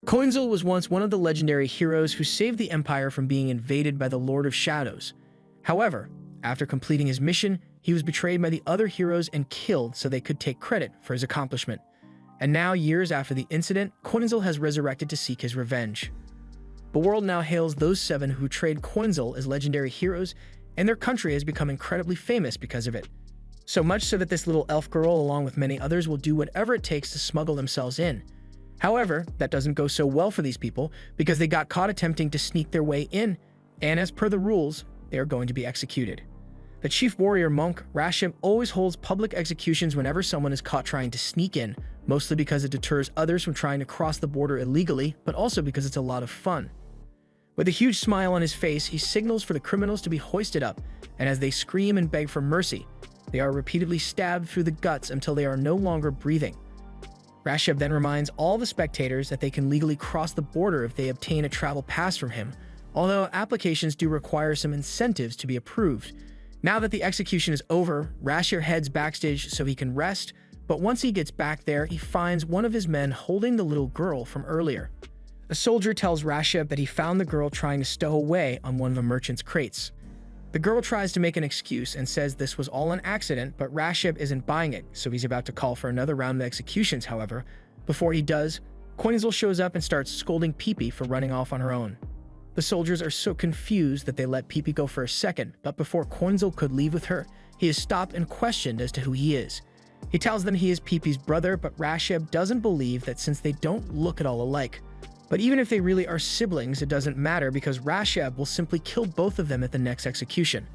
Coinzel was once one of the legendary heroes who saved the Empire from being invaded by the Lord of Shadows. However, after completing his mission, he was betrayed by the other heroes and killed so they could take credit for his accomplishment. And now, years after the incident, Coinzel has resurrected to seek his revenge. The world now hails those 7 who betrayed Coinzel as legendary heroes, and their country has become incredibly famous because of it. So much so that this little elf girl, along with many others, will do whatever it takes to smuggle themselves in. However, that doesn't go so well for these people because they got caught attempting to sneak their way in, and as per the rules, they are going to be executed. The chief warrior monk, Rashib, always holds public executions whenever someone is caught trying to sneak in, mostly because it deters others from trying to cross the border illegally, but also because it's a lot of fun. With a huge smile on his face, he signals for the criminals to be hoisted up, and as they scream and beg for mercy, they are repeatedly stabbed through the guts until they are no longer breathing. Rashib then reminds all the spectators that they can legally cross the border if they obtain a travel pass from him, although applications do require some incentives to be approved. Now that the execution is over, Rashib heads backstage so he can rest, but once he gets back there, he finds one of his men holding the little girl from earlier. A soldier tells Rashib that he found the girl trying to stow away on one of the merchant's crates. The girl tries to make an excuse and says this was all an accident, but Rashib isn't buying it, so he's about to call for another round of executions. However, before he does, Coinzel shows up and starts scolding Peepee for running off on her own. The soldiers are so confused that they let Peepee go for a second, but before Coinzel could leave with her, he is stopped and questioned as to who he is. He tells them he is Peepee's brother, but Rashib doesn't believe that since they don't look at all alike. But even if they really are siblings, it doesn't matter because Rashib will simply kill both of them at the next execution.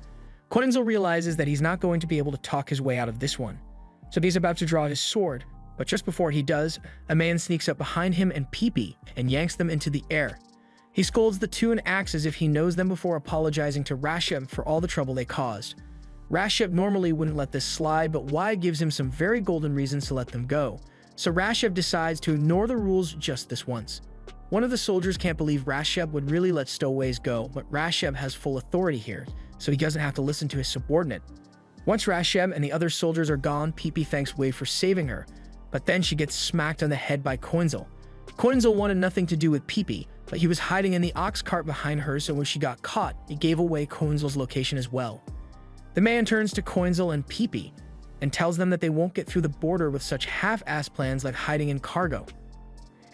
Coinzel realizes that he's not going to be able to talk his way out of this one, so he's about to draw his sword, but just before he does, a man sneaks up behind him and Peepee and yanks them into the air. He scolds the 2 and acts as if he knows them before apologizing to Rashib for all the trouble they caused. Rashib normally wouldn't let this slide, but Wyatt gives him some very golden reasons to let them go, so Rashib decides to ignore the rules just this once. One of the soldiers can't believe Rashib would really let stowaways go, but Rashib has full authority here, so he doesn't have to listen to his subordinate. Once Rashib and the other soldiers are gone, Peepee thanks Wade for saving her, but then she gets smacked on the head by Coinzel. Coinzel wanted nothing to do with Peepee, but he was hiding in the ox cart behind her, so when she got caught, it gave away Coinzel's location as well. The man turns to Coinzel and Peepee and tells them that they won't get through the border with such half-assed plans like hiding in cargo.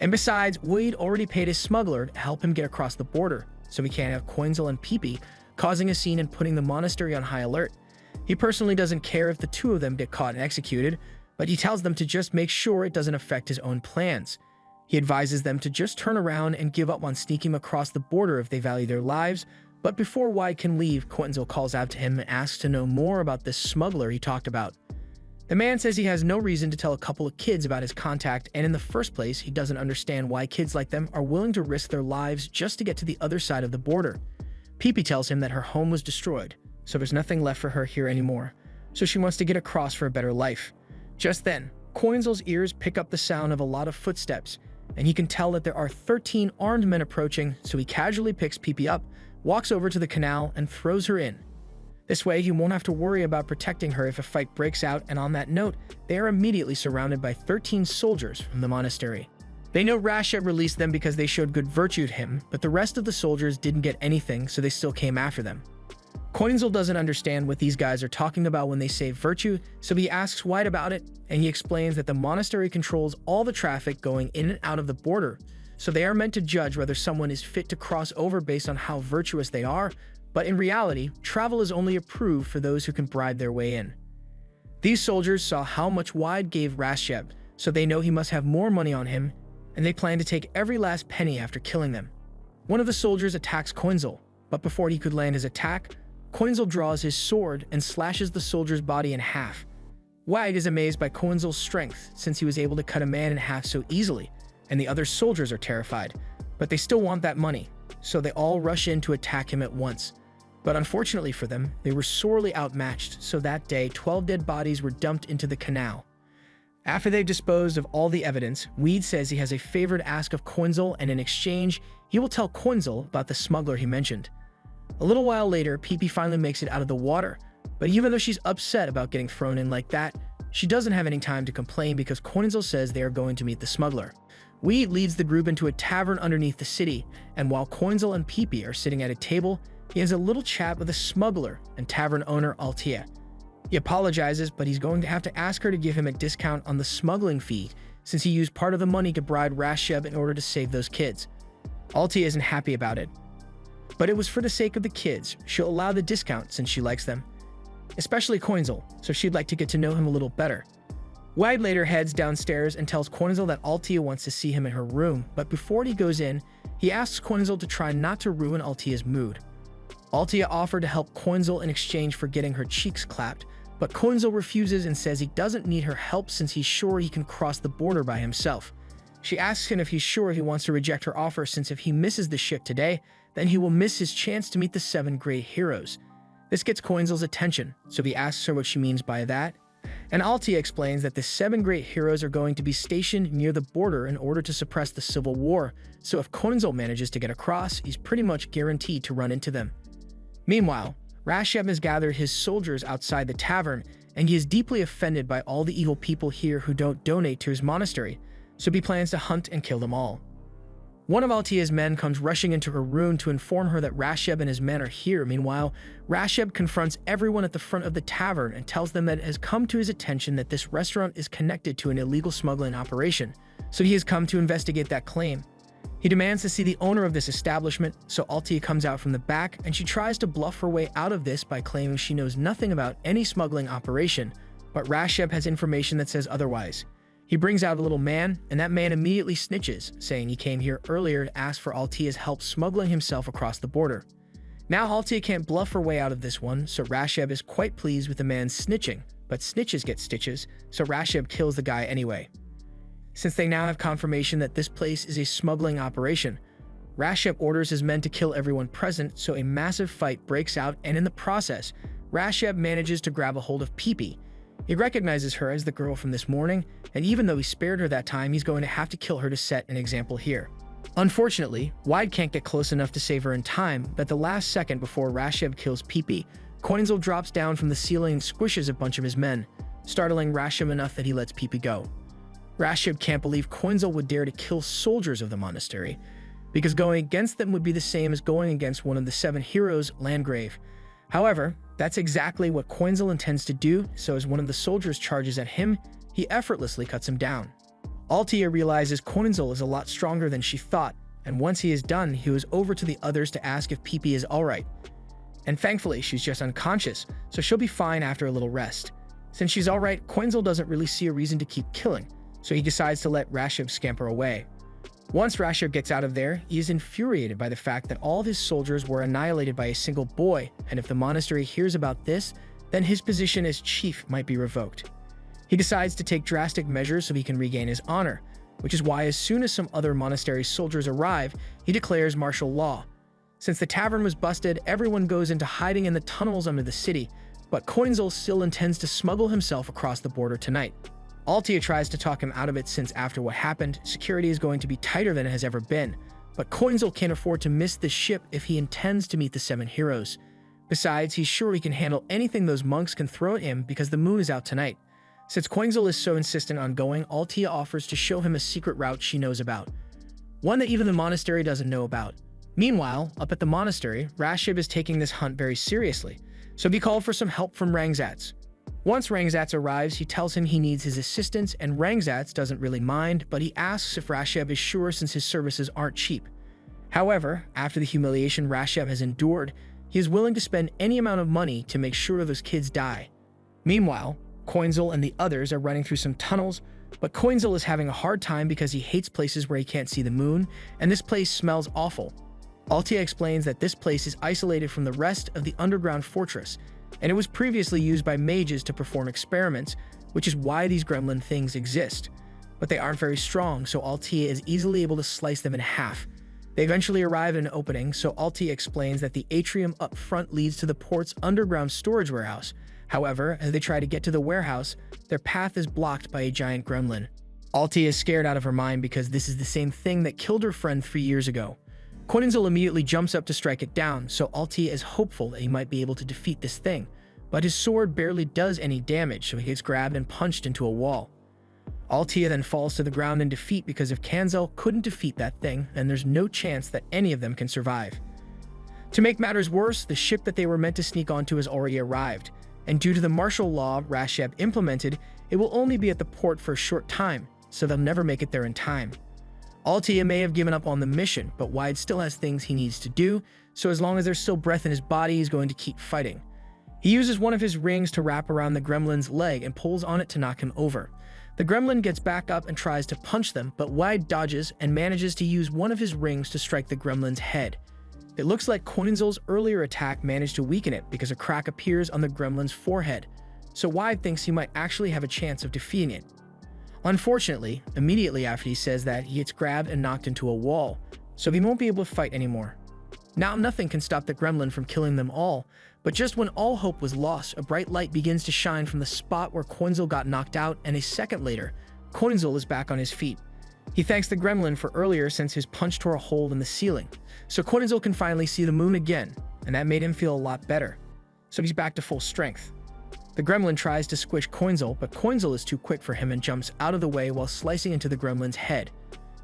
And besides, Wade already paid his smuggler to help him get across the border, so he can't have Coinzel and Peepee causing a scene and putting the monastery on high alert. He personally doesn't care if the 2 of them get caught and executed, but he tells them to just make sure it doesn't affect his own plans. He advises them to just turn around and give up on sneaking across the border if they value their lives, but before Wyatt can leave, Coinzel calls out to him and asks to know more about this smuggler he talked about. The man says he has no reason to tell a couple of kids about his contact, and in the first place, he doesn't understand why kids like them are willing to risk their lives just to get to the other side of the border. Peepee tells him that her home was destroyed, so there's nothing left for her here anymore, so she wants to get across for a better life. Just then, Coinzel's ears pick up the sound of a lot of footsteps, and he can tell that there are 13 armed men approaching, so he casually picks Peepee up, walks over to the canal, and throws her in. This way, he won't have to worry about protecting her if a fight breaks out, and on that note, they are immediately surrounded by 13 soldiers from the monastery. They know Rashib released them because they showed good virtue to him, but the rest of the soldiers didn't get anything, so they still came after them. Coinzel doesn't understand what these guys are talking about when they say virtue, so he asks Wyatt about it, and he explains that the monastery controls all the traffic going in and out of the border, so they are meant to judge whether someone is fit to cross over based on how virtuous they are, but in reality, travel is only approved for those who can bribe their way in. These soldiers saw how much Wyatt gave Rashib, so they know he must have more money on him, and they plan to take every last penny after killing them. One of the soldiers attacks Coinzel, but before he could land his attack, Coinzel draws his sword and slashes the soldier's body in half. Wyatt is amazed by Coinzel's strength since he was able to cut a man in half so easily, and the other soldiers are terrified, but they still want that money, so they all rush in to attack him at once. But unfortunately for them, they were sorely outmatched, so that day 12 dead bodies were dumped into the canal. After they've disposed of all the evidence, Weed says he has a favor to ask of Coinzel, and in exchange, he will tell Coinzel about the smuggler he mentioned. A little while later, Peepee finally makes it out of the water, but even though she's upset about getting thrown in like that, she doesn't have any time to complain because Coinzel says they are going to meet the smuggler. Weed leads the group into a tavern underneath the city, and while Coinzel and Peepee are sitting at a table, he has a little chat with a smuggler and tavern owner Altia. He apologizes, but he's going to have to ask her to give him a discount on the smuggling fee since he used part of the money to bribe Rasheb in order to save those kids. Altia isn't happy about it, but it was for the sake of the kids. She'll allow the discount since she likes them, especially Coinzel, so she'd like to get to know him a little better. Wide later heads downstairs and tells Coinzel that Altia wants to see him in her room, but before he goes in, he asks Coinzel to try not to ruin Altia's mood. Altia offered to help Coinzel in exchange for getting her cheeks clapped, but Coinzel refuses and says he doesn't need her help since he's sure he can cross the border by himself. She asks him if he's sure he wants to reject her offer since if he misses the ship today, then he will miss his chance to meet the 7 great heroes. This gets Coinzel's attention, so he asks her what she means by that. And Altia explains that the 7 great heroes are going to be stationed near the border in order to suppress the civil war, so if Coinzel manages to get across, he's pretty much guaranteed to run into them. Meanwhile, Rasheb has gathered his soldiers outside the tavern, and he is deeply offended by all the evil people here who don't donate to his monastery, so he plans to hunt and kill them all. One of Altia's men comes rushing into her room to inform her that Rasheb and his men are here. Meanwhile, Rasheb confronts everyone at the front of the tavern and tells them that it has come to his attention that this restaurant is connected to an illegal smuggling operation, so he has come to investigate that claim. He demands to see the owner of this establishment, so Altia comes out from the back and she tries to bluff her way out of this by claiming she knows nothing about any smuggling operation, but Rasheb has information that says otherwise. He brings out a little man, and that man immediately snitches, saying he came here earlier to ask for Altia's help smuggling himself across the border. Now Altia can't bluff her way out of this one, so Rasheb is quite pleased with the man's snitching, but snitches get stitches, so Rasheb kills the guy anyway. Since they now have confirmation that this place is a smuggling operation, Rasheb orders his men to kill everyone present, so a massive fight breaks out, and in the process, Rasheb manages to grab a hold of Peepee. He recognizes her as the girl from this morning, and even though he spared her that time, he's going to have to kill her to set an example here. Unfortunately, Wide can't get close enough to save her in time, but the last second before Rasheb kills Peepee, Coinzel drops down from the ceiling and squishes a bunch of his men, startling Rasheb enough that he lets Peepee go. Rasheb can't believe Coinzel would dare to kill soldiers of the monastery, because going against them would be the same as going against one of the 7 heroes, Landgrave. However, that's exactly what Coinzel intends to do, so as one of the soldiers charges at him, he effortlessly cuts him down. Altia realizes Coinzel is a lot stronger than she thought, and once he is done, he goes over to the others to ask if Peepee is alright. And thankfully, she's just unconscious, so she'll be fine after a little rest. Since she's alright, Coinzel doesn't really see a reason to keep killing, so he decides to let Rasheb scamper away. Once Rasheb gets out of there, he is infuriated by the fact that all of his soldiers were annihilated by a single boy, and if the monastery hears about this, then his position as chief might be revoked. He decides to take drastic measures so he can regain his honor, which is why as soon as some other monastery soldiers arrive, he declares martial law. Since the tavern was busted, everyone goes into hiding in the tunnels under the city, but Coinzel still intends to smuggle himself across the border tonight. Altia tries to talk him out of it since after what happened, security is going to be tighter than it has ever been, but Coinzel can't afford to miss this ship if he intends to meet the 7 heroes. Besides, he's sure he can handle anything those monks can throw at him because the moon is out tonight. Since Coinzel is so insistent on going, Altia offers to show him a secret route she knows about, one that even the monastery doesn't know about. Meanwhile, up at the monastery, Rasheb is taking this hunt very seriously, so he called for some help from Rangzatz. Once Rangzatz arrives, he tells him he needs his assistance, and Rangzatz doesn't really mind, but he asks if Rasheb is sure since his services aren't cheap. However, after the humiliation Rasheb has endured, he is willing to spend any amount of money to make sure those kids die. Meanwhile, Coinzel and the others are running through some tunnels, but Coinzel is having a hard time because he hates places where he can't see the moon, and this place smells awful. Altia explains that this place is isolated from the rest of the underground fortress, and it was previously used by mages to perform experiments, which is why these gremlin things exist. But they aren't very strong, so Altia is easily able to slice them in half. They eventually arrive at an opening, so Altia explains that the atrium up front leads to the port's underground storage warehouse. However, as they try to get to the warehouse, their path is blocked by a giant gremlin. Altia is scared out of her mind because this is the same thing that killed her friend 3 years ago. Coinzel immediately jumps up to strike it down, so Altia is hopeful that he might be able to defeat this thing, but his sword barely does any damage, so he gets grabbed and punched into a wall. Altia then falls to the ground in defeat because if Kanzel couldn't defeat that thing, then there's no chance that any of them can survive. To make matters worse, the ship that they were meant to sneak onto has already arrived, and due to the martial law Rasheb implemented, it will only be at the port for a short time, so they'll never make it there in time. Altia may have given up on the mission, but Wide still has things he needs to do, so as long as there's still breath in his body, he's going to keep fighting. He uses one of his rings to wrap around the gremlin's leg and pulls on it to knock him over. The gremlin gets back up and tries to punch them, but Wide dodges and manages to use one of his rings to strike the gremlin's head. It looks like Koinzel's earlier attack managed to weaken it because a crack appears on the gremlin's forehead, so Wide thinks he might actually have a chance of defeating it. Unfortunately, immediately after he says that, he gets grabbed and knocked into a wall, so he won't be able to fight anymore. Now nothing can stop the gremlin from killing them all, but just when all hope was lost, a bright light begins to shine from the spot where Koinzel got knocked out, and a second later, Koinzel is back on his feet. He thanks the gremlin for earlier since his punch tore a hole in the ceiling, so Koinzel can finally see the moon again, and that made him feel a lot better. So he's back to full strength. The gremlin tries to squish Koinzel, but Koinzel is too quick for him and jumps out of the way while slicing into the gremlin's head.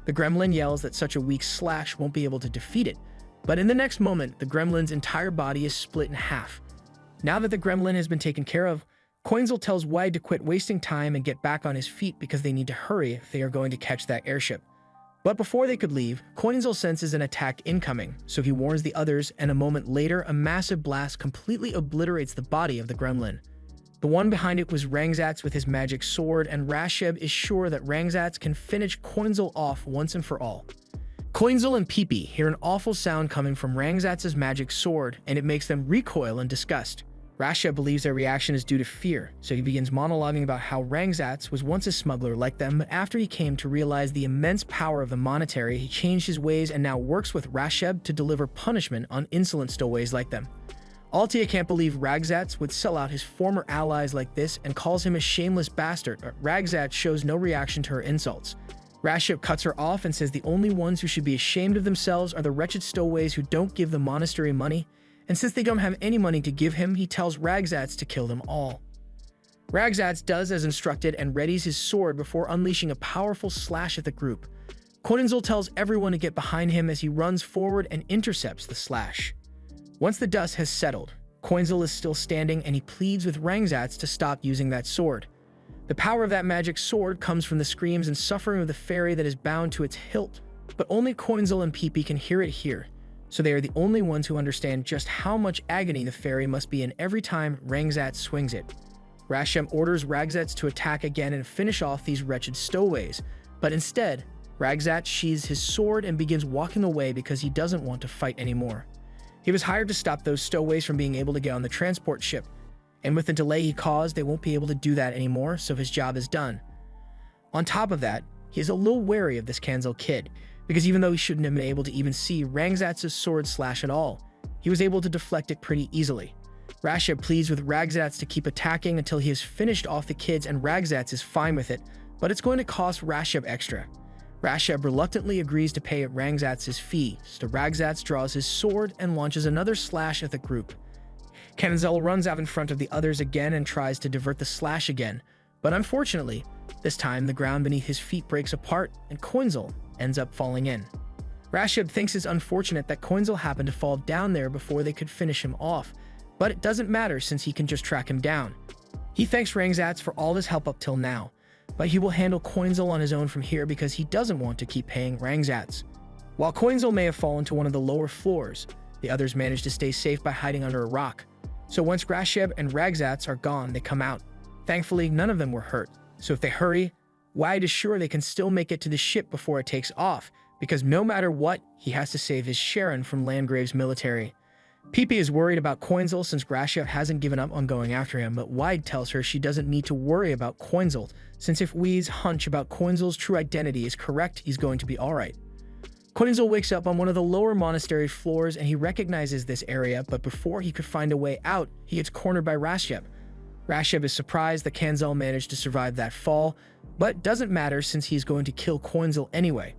The gremlin yells that such a weak slash won't be able to defeat it, but in the next moment, the gremlin's entire body is split in half. Now that the gremlin has been taken care of, Koinzel tells Wide to quit wasting time and get back on his feet because they need to hurry if they are going to catch that airship. But before they could leave, Koinzel senses an attack incoming, so he warns the others, and a moment later, a massive blast completely obliterates the body of the gremlin. The one behind it was Rangzats with his magic sword, and Rasheb is sure that Rangzats can finish Koinzel off once and for all. Koinzel and Peepee hear an awful sound coming from Rangzats' magic sword, and it makes them recoil in disgust. Rasheb believes their reaction is due to fear, so he begins monologuing about how Rangzats was once a smuggler like them, but after he came to realize the immense power of the monetary, he changed his ways and now works with Rasheb to deliver punishment on insolent stowaways like them. Altia can't believe Rangzats would sell out his former allies like this and calls him a shameless bastard, but Rangzats shows no reaction to her insults. Rasheb cuts her off and says the only ones who should be ashamed of themselves are the wretched stowaways who don't give the monastery money, and since they don't have any money to give him, he tells Rangzats to kill them all. Rangzats does as instructed and readies his sword before unleashing a powerful slash at the group. Koinzel tells everyone to get behind him as he runs forward and intercepts the slash. Once the dust has settled, Koinzel is still standing and he pleads with Rangzats to stop using that sword. The power of that magic sword comes from the screams and suffering of the fairy that is bound to its hilt, but only Koinzel and Peepee can hear it here, so they are the only ones who understand just how much agony the fairy must be in every time Rangzats swings it. Rasheb orders Rangzats to attack again and finish off these wretched stowaways, but instead, Rangzats sheathes his sword and begins walking away because he doesn't want to fight anymore. He was hired to stop those stowaways from being able to get on the transport ship, and with the delay he caused, they won't be able to do that anymore, so his job is done. On top of that, he is a little wary of this Kanzel kid, because even though he shouldn't have been able to even see Rangzats' sword slash at all, he was able to deflect it pretty easily. Rasheb pleads with Rangzats to keep attacking until he has finished off the kids, and Rangzats is fine with it, but it's going to cost Rasheb extra. Rasheb reluctantly agrees to pay Rangzats' fee, so Rangzats draws his sword and launches another slash at the group. Kanzel runs out in front of the others again and tries to divert the slash again, but unfortunately, this time the ground beneath his feet breaks apart and Koinzel ends up falling in. Rasheb thinks it's unfortunate that Koinzel happened to fall down there before they could finish him off, but it doesn't matter since he can just track him down. He thanks Rangzats for all his help up till now, but he will handle Koinzel on his own from here because he doesn't want to keep paying Rangzats. While Koinzel may have fallen to one of the lower floors, the others manage to stay safe by hiding under a rock. So once Rasheb and Rangzats are gone, they come out. Thankfully, none of them were hurt, so if they hurry, Wide is sure they can still make it to the ship before it takes off, because no matter what, he has to save his Sharon from Landgrave's military. Peepee is worried about Koinzel since Rasheb hasn't given up on going after him, but Wide tells her she doesn't need to worry about Koinzel, since if Wee's hunch about Koinzel's true identity is correct, he's going to be alright. Koinzel wakes up on one of the lower monastery floors and he recognizes this area, but before he could find a way out, he gets cornered by Rasheb. Rasheb is surprised that Kanzel managed to survive that fall, but doesn't matter since he's going to kill Koinzel anyway.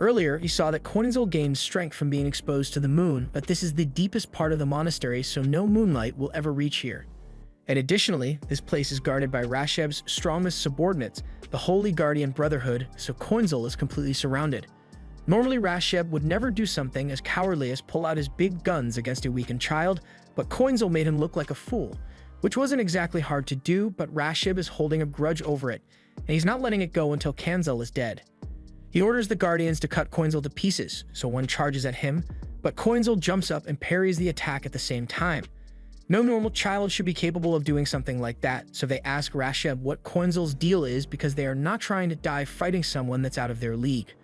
Earlier, he saw that Koinzel gained strength from being exposed to the moon, but this is the deepest part of the monastery, so no moonlight will ever reach here. And additionally, this place is guarded by Rasheb's strongest subordinates, the Holy Guardian Brotherhood, so Coinzel is completely surrounded. Normally, Rasheb would never do something as cowardly as pull out his big guns against a weakened child, but Coinzel made him look like a fool, which wasn't exactly hard to do, but Rasheb is holding a grudge over it, and he's not letting it go until Kanzel is dead. He orders the Guardians to cut Coinzel to pieces, so one charges at him, but Coinzel jumps up and parries the attack at the same time. No normal child should be capable of doing something like that, so they ask Rasheb what Coinzel's deal is because they are not trying to die fighting someone that's out of their league.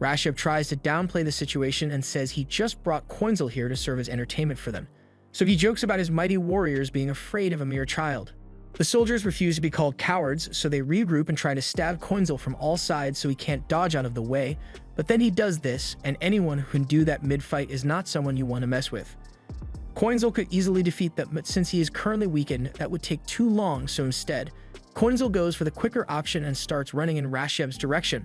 Rasheb tries to downplay the situation and says he just brought Coinzel here to serve as entertainment for them, so he jokes about his mighty warriors being afraid of a mere child. The soldiers refuse to be called cowards, so they regroup and try to stab Coinzel from all sides so he can't dodge out of the way, but then he does this, and anyone who can do that mid-fight is not someone you want to mess with. Coinzel could easily defeat them, but since he is currently weakened, that would take too long, so instead, Coinzel goes for the quicker option and starts running in Rasheb's direction.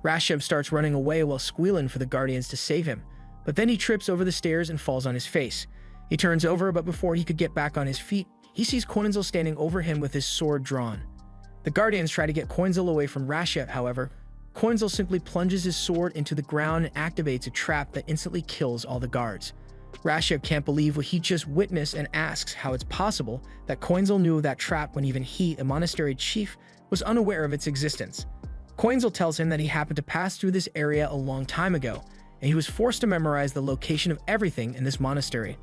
Rasheb starts running away while squealing for the Guardians to save him, but then he trips over the stairs and falls on his face. He turns over, but before he could get back on his feet, he sees Coinzel standing over him with his sword drawn. The Guardians try to get Coinzel away from Rasheb, however. Coinzel simply plunges his sword into the ground and activates a trap that instantly kills all the guards. Rasheb can't believe what he just witnessed and asks how it's possible that Coinzel knew of that trap when even he, a monastery chief, was unaware of its existence. Coinzel tells him that he happened to pass through this area a long time ago, and he was forced to memorize the location of everything in this monastery,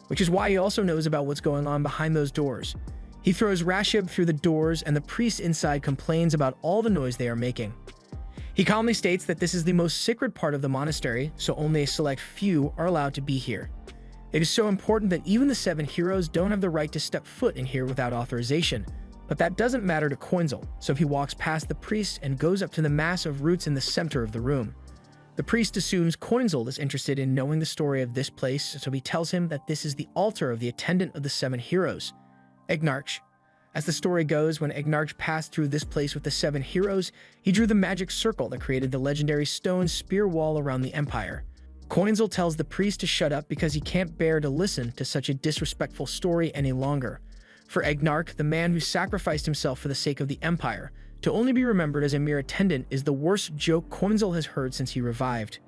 which is why he also knows about what's going on behind those doors. He throws Rasheb through the doors, and the priest inside complains about all the noise they are making. He calmly states that this is the most sacred part of the monastery, so only a select few are allowed to be here. It is so important that even the 7 heroes don't have the right to step foot in here without authorization, but that doesn't matter to Coinzel, so he walks past the priest and goes up to the mass of roots in the center of the room. The priest assumes Coinzel is interested in knowing the story of this place, so he tells him that this is the altar of the attendant of the 7 heroes, Egnarch. As the story goes, when Egnarch passed through this place with the 7 heroes, he drew the magic circle that created the legendary stone spear wall around the empire. Coinzel tells the priest to shut up because he can't bear to listen to such a disrespectful story any longer. For Egnarch, the man who sacrificed himself for the sake of the empire, to only be remembered as a mere attendant is the worst joke Coinzel has heard since he revived.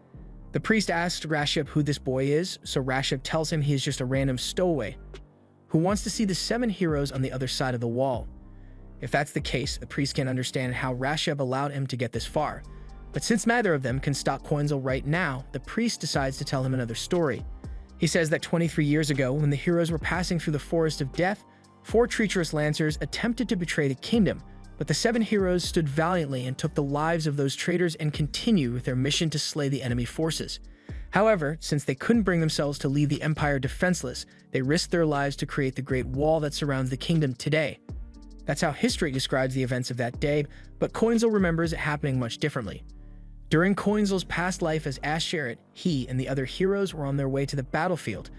The priest asks Rasheb who this boy is, so Rasheb tells him he is just a random stowaway who wants to see the 7 heroes on the other side of the wall. If that's the case, the priest can understand how Rasheb allowed him to get this far. But since neither of them can stop Coinzel right now, the priest decides to tell him another story. He says that 23 years ago, when the heroes were passing through the Forest of Death, 4 treacherous lancers attempted to betray the kingdom, but the 7 heroes stood valiantly and took the lives of those traitors and continued with their mission to slay the enemy forces. However, since they couldn't bring themselves to leave the empire defenseless, they risked their lives to create the great wall that surrounds the kingdom today. That's how history describes the events of that day, but Coinzel remembers it happening much differently. During Coinzel's past life as Asheret, he and the other heroes were on their way to the battlefield,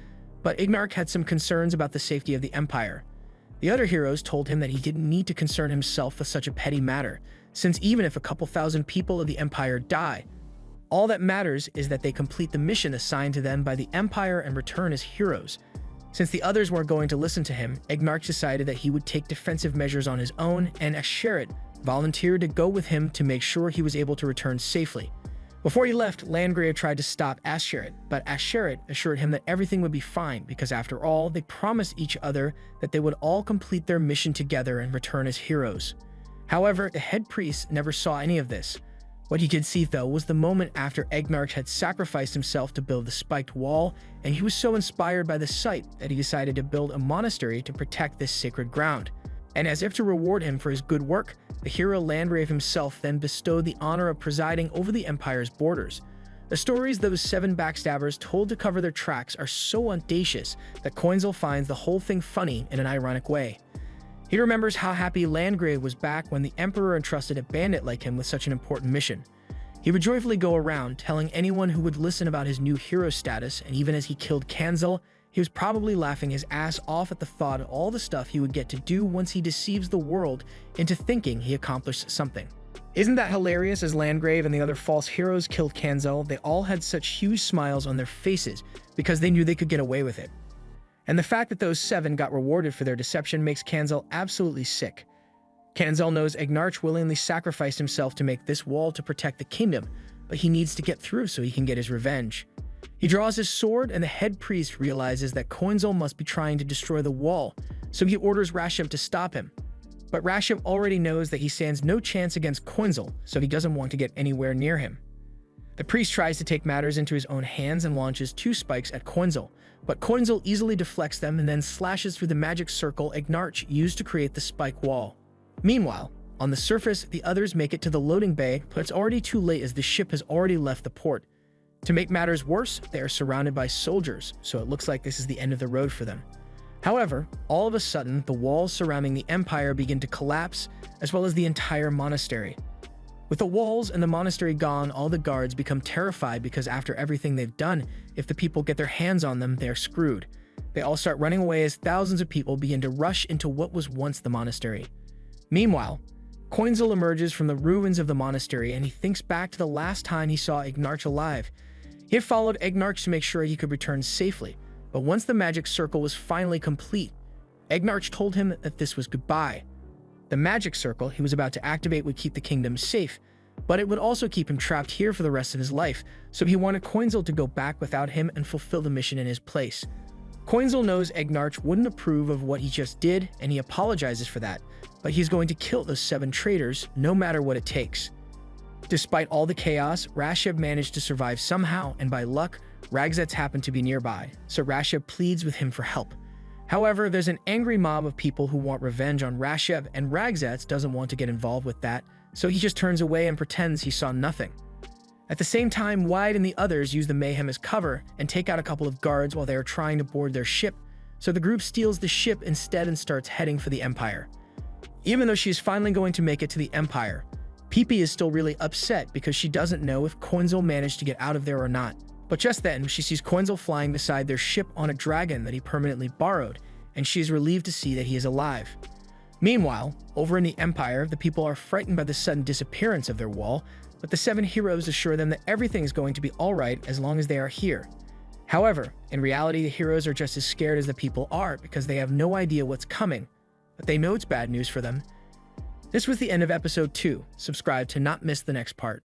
but Egnarch had some concerns about the safety of the empire. The other heroes told him that he didn't need to concern himself with such a petty matter, since even if a couple thousand people of the empire die, all that matters is that they complete the mission assigned to them by the empire and return as heroes. Since the others weren't going to listen to him, Egnarch decided that he would take defensive measures on his own, and Asheret volunteered to go with him to make sure he was able to return safely. Before he left, Landgrave tried to stop Asheret, but Asheret assured him that everything would be fine because after all, they promised each other that they would all complete their mission together and return as heroes. However, the head priest never saw any of this. What he could see, though, was the moment after Egnarch had sacrificed himself to build the spiked wall, and he was so inspired by the sight that he decided to build a monastery to protect this sacred ground. And as if to reward him for his good work, the hero Landgrave himself then bestowed the honor of presiding over the empire's borders. The stories those 7 backstabbers told to cover their tracks are so audacious that Coinzel finds the whole thing funny in an ironic way. He remembers how happy Landgrave was back when the Emperor entrusted a bandit like him with such an important mission. He would joyfully go around telling anyone who would listen about his new hero status, and even as he killed Kanzel, he was probably laughing his ass off at the thought of all the stuff he would get to do once he deceives the world into thinking he accomplished something. Isn't that hilarious? As Landgrave and the other false heroes killed Kanzel, they all had such huge smiles on their faces because they knew they could get away with it. And the fact that those 7 got rewarded for their deception makes Kanzel absolutely sick. Kanzel knows Egnarch willingly sacrificed himself to make this wall to protect the kingdom, but he needs to get through so he can get his revenge. He draws his sword, and the head priest realizes that Kanzel must be trying to destroy the wall, so he orders Rasheb to stop him. But Rasheb already knows that he stands no chance against Kanzel, so he doesn't want to get anywhere near him. The priest tries to take matters into his own hands and launches 2 spikes at Kanzel, but Kanzel easily deflects them and then slashes through the magic circle Egnarch used to create the spike wall. Meanwhile, on the surface, the others make it to the loading bay, but it's already too late as the ship has already left the port. To make matters worse, they are surrounded by soldiers, so it looks like this is the end of the road for them. However, all of a sudden, the walls surrounding the Empire begin to collapse, as well as the entire monastery. With the walls and the monastery gone, all the guards become terrified because after everything they've done, if the people get their hands on them, they're screwed. They all start running away as thousands of people begin to rush into what was once the monastery. Meanwhile, Kanzel emerges from the ruins of the monastery and he thinks back to the last time he saw Egnarch alive. He had followed Egnarch to make sure he could return safely, but once the magic circle was finally complete, Egnarch told him that this was goodbye. The magic circle he was about to activate would keep the kingdom safe, but it would also keep him trapped here for the rest of his life, so he wanted Kanzel to go back without him and fulfill the mission in his place. Kanzel knows Egnarch wouldn't approve of what he just did, and he apologizes for that, but he's going to kill those 7 traitors no matter what it takes. Despite all the chaos, Rasheb managed to survive somehow, and by luck, Ragzets happened to be nearby, so Rasheb pleads with him for help. However, there's an angry mob of people who want revenge on Rasheb, and Ragzets doesn't want to get involved with that, so he just turns away and pretends he saw nothing. At the same time, Wide and the others use the mayhem as cover and take out a couple of guards while they are trying to board their ship, so the group steals the ship instead and starts heading for the Empire. Even though she is finally going to make it to the Empire, Pipi is still really upset because she doesn't know if Kanzel managed to get out of there or not. But just then, she sees Kanzel flying beside their ship on a dragon that he permanently borrowed, and she is relieved to see that he is alive. Meanwhile, over in the Empire, the people are frightened by the sudden disappearance of their wall, but the 7 heroes assure them that everything is going to be alright as long as they are here. However, in reality, the heroes are just as scared as the people are because they have no idea what's coming, but they know it's bad news for them. This was the end of episode 2. Subscribe to not miss the next part.